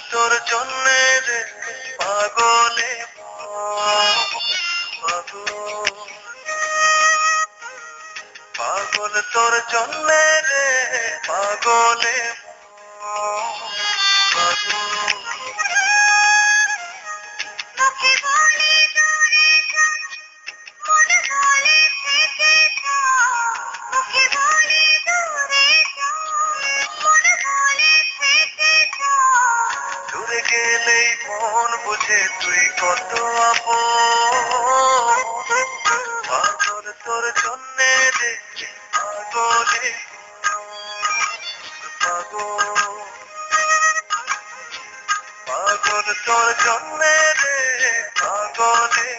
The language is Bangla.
তোর জন্যে রে পাগলে পাগল তোর জন্যে রে পাগলে দূরে গেলেই মন বুঝে তুই কত আপন পাগল তোর জন্যে রে পাগলে পাগল তোর জন্যে রে পাগলে